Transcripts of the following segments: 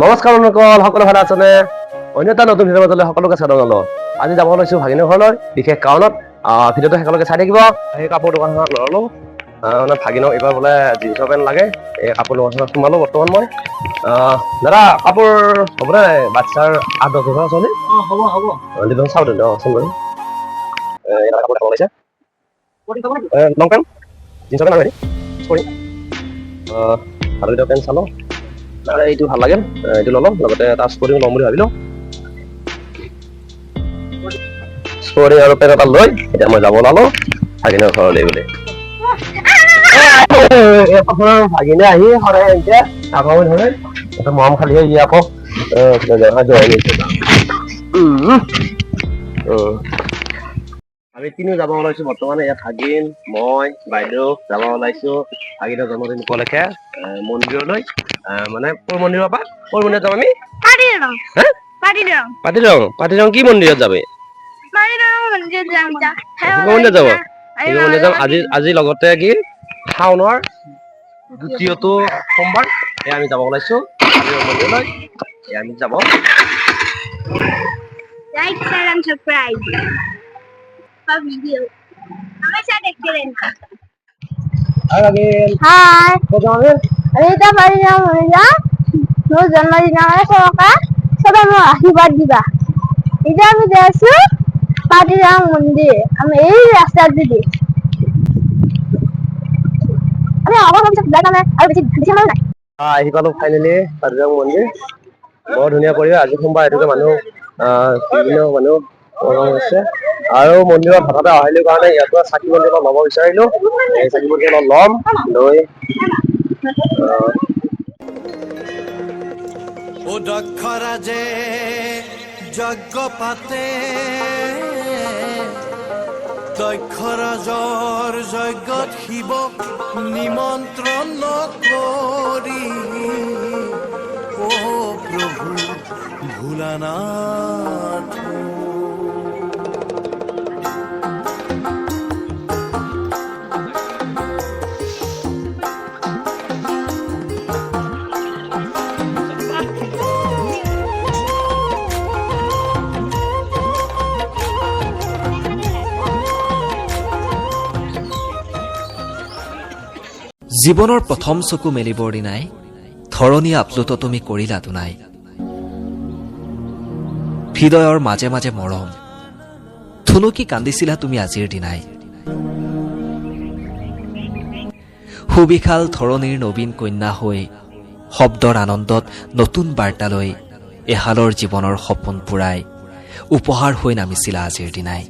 নমস্কাৰ অনুকল সকলো ভালে আছেনে? অন্য এটা নতুন ভিডিঅ'ৰ মাজলৈ সকলোকে স্বাগতম জনালোঁ। আজি যাব লৈছোঁ ভাগিনৰ ঘৰলৈ বিশেষ কাৰণত। ভিডিঅ'টো সকলোকে চাই থাকিব। সেই কাপোৰ দোকানখনত ললোঁ। মানে ভাগিনক এইবাৰ বোলে জিন্সৰ পেণ্ট লাগে। এই কাপোৰ দোকানখনত সোমালোঁ বৰ্তমান মই। দাদা কাপোৰ হ'বনে? বাচ্ছাৰ 8-10 বছৰ চলি? হ'ব। দিবচোন চাওঁ দিয়ক চোন বাৰু। এটা কাপোৰ দেখা ওলাইছে। লং পেণ্ট জিন্সৰ পেণ্ট আৰু স্পৰ্টিং। আৰু এটা পেণ্ট চালোঁ। এইটো ভাল লাগিল, এইটো ল'লোঁ, লগতে এটা স্পৰ্টিং ল'ম বুলি ভাবিলোঁ। স্পৰ্টিং আৰু পেণ্ট এটা লৈ এতিয়া মই যাব ওলালোঁ ভাগিনৰ ঘৰলৈ বুলি। ভাগিনে আহি সদায় আহিছে আকৌ ধৰে এটা মৰম খালিহে ই আকৌ আমি তিনিও যাব ওলাইছোঁ বৰ্তমান। ইয়াত ভাগিন, মই, বাইদেউ যাব ওলাইছোঁ ভাগিনৰ জন্মদিন উপলক্ষে মন্দিৰলৈ। মানে ক'ৰ মন্দিৰৰ পৰা ক'ৰ মন্দিৰত যাম আমি? পাতিৰং কি মন্দিৰত যাবি? মন্দিৰত যাব আজি লগতে কি শাওনৰ 2য়টো সোমবাৰ আমি যাব ওলাইছোঁ মন্দিৰলৈ। আমি যাব Like, share and subscribe. For video. Hi. Rita Maria Maria. No জন্মদিন আমার সবাই সবাই আশীর্বাদ দিবা। এটা আমি যাচ্ছি পাটিরাম মন্দির। আমি এই রাস্তা দিদি। আমি আবার ভাবছি দেখা না আর বেশি বেশি ভালো নাই। আহি পালোঁ ফাইনেলি পাটিৰাম মন্দিৰ। বৰ ধুনীয়া পৰিৱেশ। আজি সোমবাৰ এইটোকে মানুহ বিভিন্ন মানুহ হৈছে আৰু মন্দিৰত হঠাতে আহিলোঁ কাৰণে ইয়াৰ পৰা চাকি বন্তি অলপ ল'ব বিচাৰিলোঁ। এই চাকি বন্তি অলপ ল'ম লৈ দক্ষ ৰাজে যজ্ঞ পাতে দক্ষ ৰাজৰ যজ্ঞত শিৱক নিমন্ত্ৰণ নকৰি অ প্ৰভু ভোলানাথ জীৱনৰ প্ৰথম চকু মেলিবৰ দিনাই ধৰণী আপ্লুত তুমি কৰিলা দুনাই। হৃদয়ৰ মাজে মাজে মৰম থুনুকি কান্দিছিলা তুমি আজিৰ দিনাই। সুবিশাল ধৰণীৰ নবীন কন্যা হৈ শব্দৰ আনন্দত নতুন বাৰ্তালৈ এহালৰ জীৱনৰ সপোন পূৰাই উপহাৰ হৈ নামিছিলা আজিৰ দিনাই।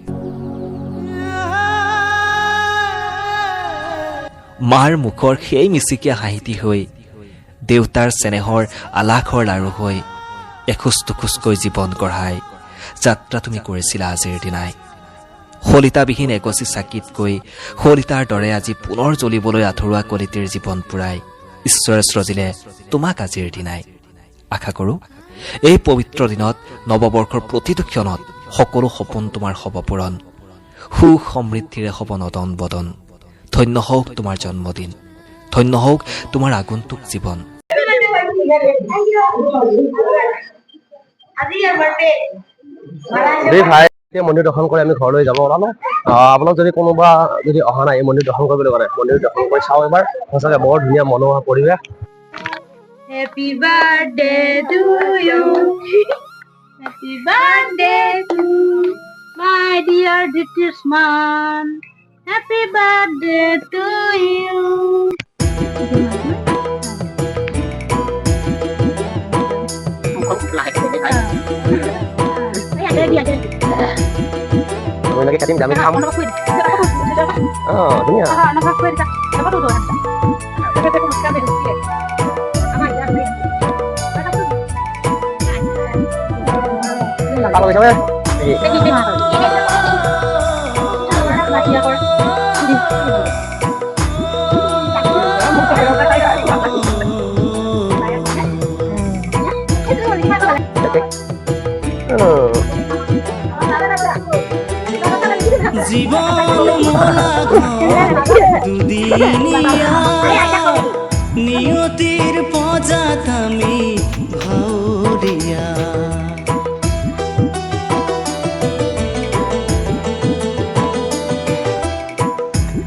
মাৰ মুখৰ সেই মিচিকীয়া হাঁহিটি হৈ দেউতাৰ চেনেহৰ আলাসৰ লাৰু হৈ এখোজ দুখোজকৈ জীৱন গঢ়াই যাত্ৰা তুমি কৰিছিলা আজিৰ দিনাই। শলিতাবিহীন এগছি চাকিতকৈ শলিতাৰ দৰে আজি পুনৰ জ্বলিবলৈ আঁঠুৱা কলিটিৰ জীৱন পুৰাই ঈশ্বৰে সৃজিলে তোমাক আজিৰ দিনাই। আশা কৰোঁ এই পবিত্ৰ দিনত নৱবৰ্ষৰ প্ৰতিটো ক্ষণত সকলো সপোন তোমাৰ হ'ব পূৰণ। সুখ সমৃদ্ধিৰে হ'ব নদন বদন। ধন্য হওক তোমাৰ জন্মদিন, ধন্য হওক তোমাৰ আগন্তুক জীৱন। মন্দিৰ দৰ্শন কৰি আমি ঘৰলৈ যাব ওলালোঁ। আপোনাক যদি কোনোবা যদি অহা নাই এই মন্দিৰ দৰ্শন কৰিবলৈ কাৰণে মন্দিৰ দৰ্শন কৰি চাওঁ এবাৰ। সঁচাকৈ বৰ ধুনীয়া মনোমোহা পৰিৱেশ। Happy birthday to you. Happy birthday to my dear Ditishman. Happy birthday to you. lagi katim dami kamu. Oh, dunia. Kalau misalnya নিয়তির পজাত আমি ভাও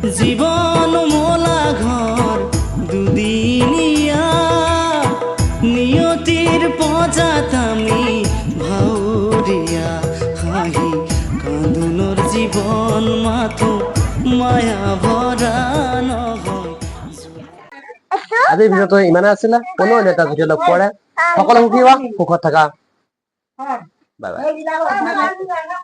জীৱন মোলা ঘৰ দুদিনীয়া নিয়তিৰ পজাত আমি ভাউৰীয়া হাঁহি কান্দোনৰ জীৱন মাথো মায়া ভৰা নহয় আজিৰ ভিডিঅ'টো ইমানে আছিলে কোনো অন্য এটা ভিডিঅ' লগ পোৱাৰে সকলো সুখী হোৱা সুখত থাকা বাই বাই